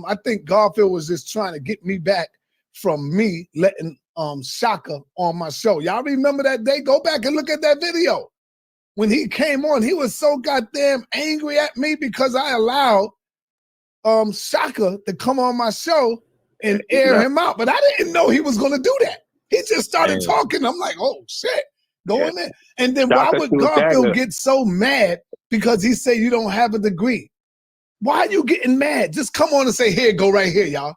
I think Garfield was just trying to get me back from me letting Shaka on my show. Y'all remember that day? Go back and look at that video. When he came on, he was so goddamn angry at me because I allowed Shaka to come on my show and air him out. But I didn't know he was gonna do that. He just started talking. I'm like, oh shit, go in there. And then why would Garfield get so mad because he said you don't have a degree? Why are you getting mad? Just come on and say, here, go right here, y'all.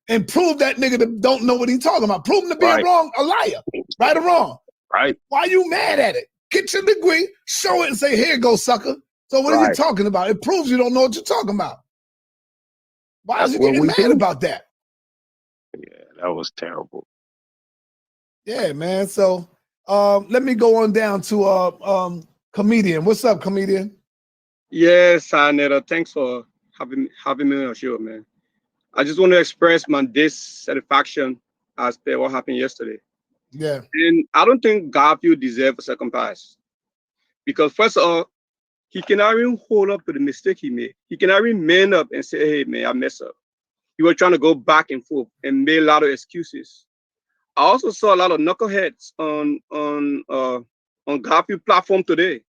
And prove that nigga that don't know what he's talking about. Prove him to be wrong, a liar. Right or wrong? Right. Why are you mad at it? Get your degree, show it and say, here, go, sucker. So what are you talking about? It proves you don't know what you're talking about. Why is you getting mad about that? Yeah, that was terrible. Yeah, man. So let me go on down to Comedian. What's up, Comedian? Yes, Neda. Thanks for having me on your show, man. I just want to express my dissatisfaction as per what happened yesterday. Yeah. And I don't think Garfield deserves a second pass. Because first of all, he cannot even hold up to the mistake he made. He cannot even man up and say, hey, man, I messed up. He was trying to go back and forth and made a lot of excuses. I also saw a lot of knuckleheads on Garfield platform today,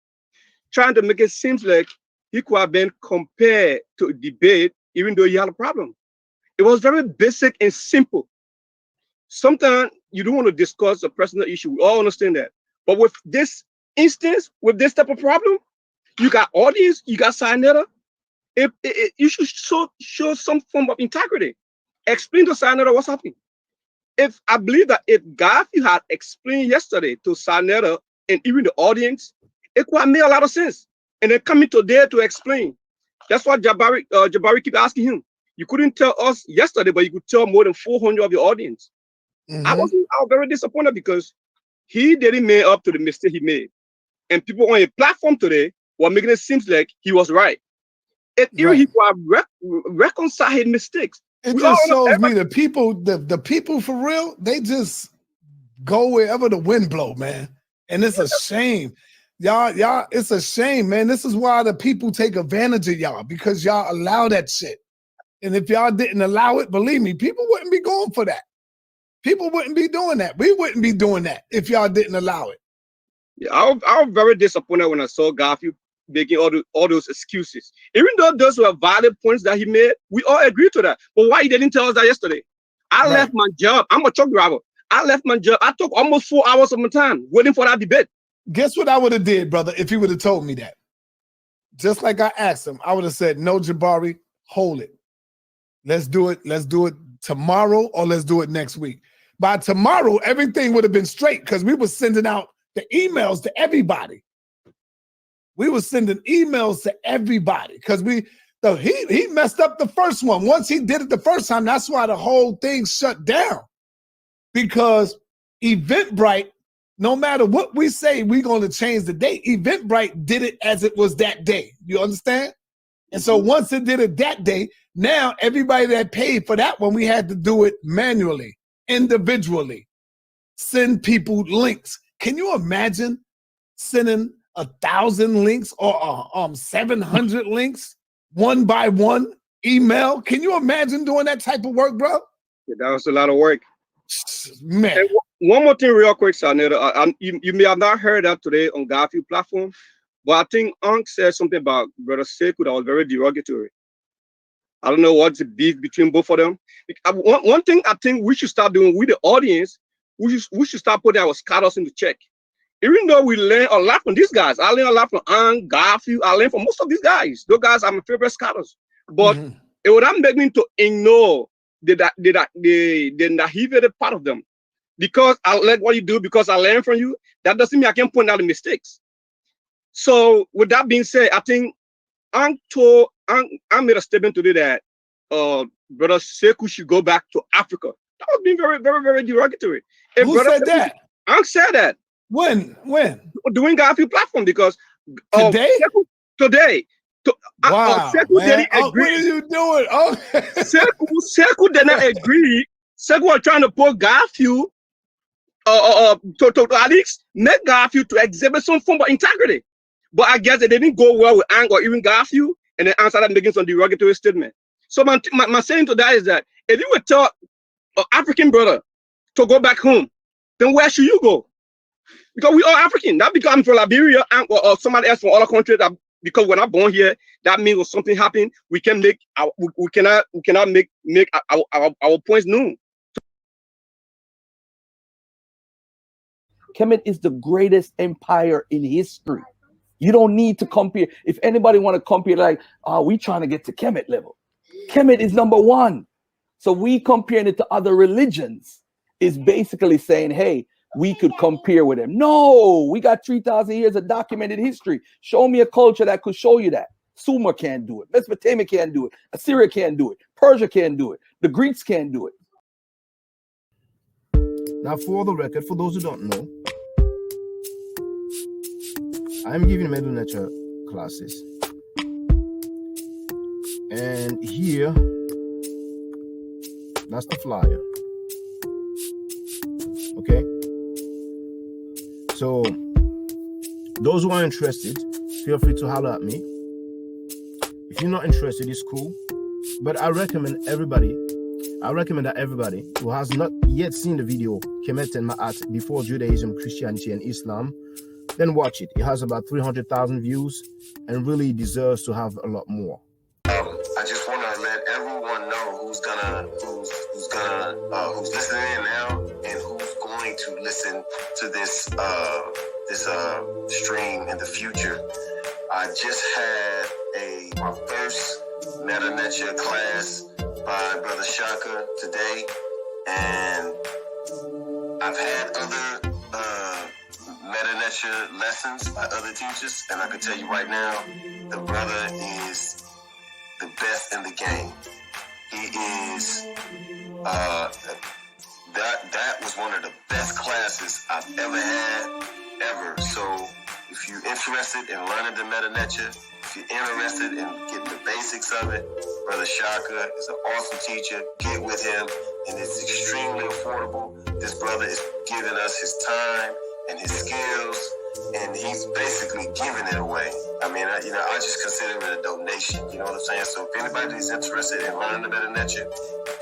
trying to make it seem like he could have been compared to a debate, even though he had a problem. It was very basic and simple. Sometimes you don't want to discuss a personal issue. We all understand that. But with this instance, with this type of problem, you got audience, you got Sayonara. You should show some form of integrity. Explain to Sayonara what's happening. If I believe that if Garfield had explained yesterday to Sayonara and even the audience, it could have made a lot of sense. And then coming today to explain. That's why Jabari keep asking him. You couldn't tell us yesterday, but you could tell more than 400 of your audience. I was very disappointed because he didn't make up to the mistake he made. And people on a platform today were making it seem like he was right. And even he could have reconciled his mistakes. It just shows me the people for real, they just go wherever the wind blow, man. And it's a shame. Y'all, it's a shame, man. This is why the people take advantage of y'all, because y'all allow that shit. And if y'all didn't allow it, believe me, people wouldn't be going for that. People wouldn't be doing that. We wouldn't be doing that if y'all didn't allow it. Yeah, I was very disappointed when I saw Garfield making all those excuses. Even though those were valid points that he made, we all agreed to that. But why he didn't tell us that yesterday? I left my job. I'm a truck driver. I left my job. I took almost 4 hours of my time waiting for that debate. Guess what I would have did, brother, if he would have told me that? Just like I asked him, I would have said, no, Jabari, hold it. Let's do it. Let's do it tomorrow or let's do it next week. By tomorrow, everything would have been straight because we were sending out the emails to everybody. We were sending emails to everybody because he messed up the first one. Once he did it the first time, that's why the whole thing shut down. Because Eventbrite, no matter what we say, we're going to change the date. Eventbrite did it as it was that day. You understand? And so once it did it that day, now everybody that paid for that one, we had to do it manually, individually, send people links. Can you imagine sending 1,000 links or 700 links one by one email? Can you imagine doing that type of work, bro? Yeah, that was a lot of work. Man. And one more thing real quick, Saneda. You may have not heard that today on Garfield platform, but I think Unc said something about Brother Sekou that was very derogatory. I don't know what's the beef between both of them. One thing I think we should start doing with the audience, we should start putting our scatters into check. Even though we learn a lot from these guys, I learned a lot from Unc, Garfield, I learned from most of these guys. Those guys are my favorite scatters. But it would not make me to ignore the naive part of them. Because I like what you do, because I learned from you, that doesn't mean I can point out the mistakes. So with that being said, I think I made a statement today that Brother Sekou should go back to Africa. That was being very, very, very derogatory. Who said that? Unc said that. When? Doing Garfield platform because today? Today. Wow, Sekou didn't agree. What are you doing? Oh. Sekou did not agree. Sekou was trying to put Garfield to at least make Garfield to exhibit some form of integrity. But I guess it didn't go well with Ang or even Garfield, and then Ang started making some derogatory statement. So my saying to that is that if you were taught an African brother to go back home, then where should you go? Because we are African. Not because I'm from Liberia or somebody else from other countries. That because we're not born here, that means when something happened, we can make we cannot make our points known. Kemet is the greatest empire in history. You don't need to compare. If anybody want to compare, like, oh, we trying to get to Kemet level. Kemet is number one. So we comparing it to other religions is basically saying, hey, we could compare with them. No, we got 3,000 years of documented history. Show me a culture that could show you that. Sumer can't do it. Mesopotamia can't do it. Assyria can't do it. Persia can't do it. The Greeks can't do it. Now, for the record, for those who don't know, I'm giving Medu Nature classes. And here, that's the flyer. Okay? So, those who are interested, feel free to holler at me. If you're not interested, it's cool. But I recommend that everybody who has not yet seen the video, Kemet and Maat, Before Judaism, Christianity, and Islam, then watch it. It has about 300,000 views and really deserves to have a lot more. I just want to let everyone know who's listening in now and who's going to listen to this stream in the future. I just had my first Meta Nature class by Brother Shaka today, and I've had other Meta Nature lessons by other teachers, and I can tell you right now, the brother is the best in the game. He is that was one of the best classes I've ever had ever. So if you're interested in learning the Meta Nature, if you're interested in getting the basics of it, Brother Shaka is an awesome teacher. Get with him, and it's extremely affordable. This brother is giving us his time and his skills, and he's basically giving it away. I mean, I just consider it a donation. You know what I'm saying? So if anybody's interested in learning the Meta Nature,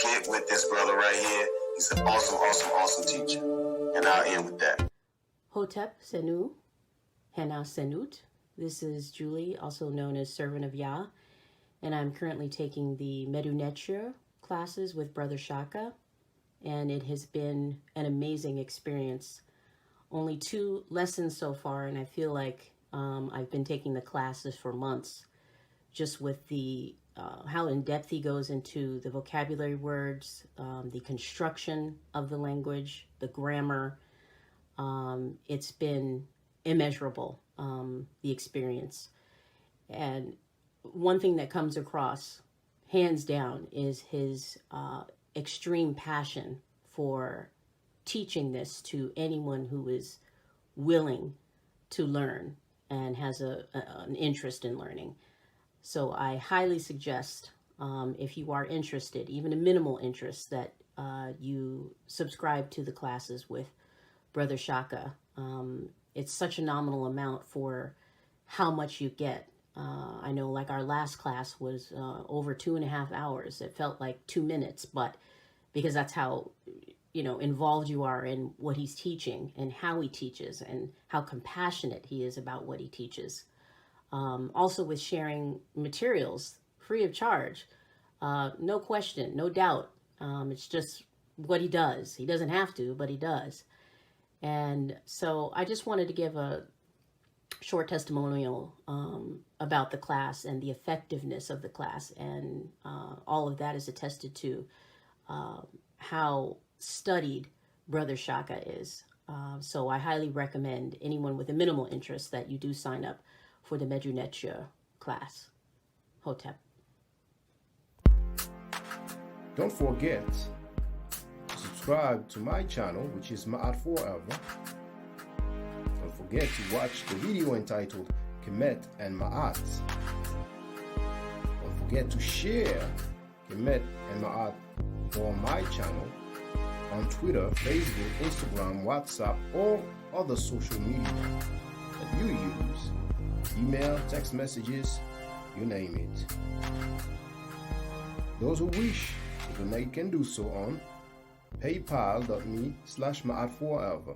get with this brother right here. He's an awesome teacher. And I'll end with that. Hotep Senu, Hena Senut. This is Julie, also known as Servant of Yah, and I'm currently taking the Medu Nature classes with Brother Shaka, and it has been an amazing experience. Only 2 lessons so far, and I feel like I've been taking the classes for months, just with the how in depth he goes into the vocabulary words, the construction of the language, the grammar. It's been immeasurable, the experience. And one thing that comes across, hands down, is his extreme passion for teaching this to anyone who is willing to learn and has an interest in learning. So I highly suggest, if you are interested, even a minimal interest, that you subscribe to the classes with Brother Shaka. It's such a nominal amount for how much you get. I know, like, our last class was over 2.5 hours. It felt like 2 minutes, but because that's how, involved you are in what he's teaching and how he teaches and how compassionate he is about what he teaches. Also with sharing materials free of charge, no question, no doubt. It's just what he does. He doesn't have to, but he does. And so I just wanted to give a short testimonial about the class and the effectiveness of the class. And all of that is attested to how studied Brother Shaka is. So I highly recommend anyone with a minimal interest that you do sign up for the Medu Nature class. Hotep. Don't forget to subscribe to my channel, which is Maat Forever. Don't forget to watch the video entitled Kemet and Maat. Don't forget to share Kemet and Maat on my channel on Twitter, Facebook, Instagram, WhatsApp, or other social media that you use. Email, text messages, you name it. Those who wish to donate can do so on paypal.me/Maat forever.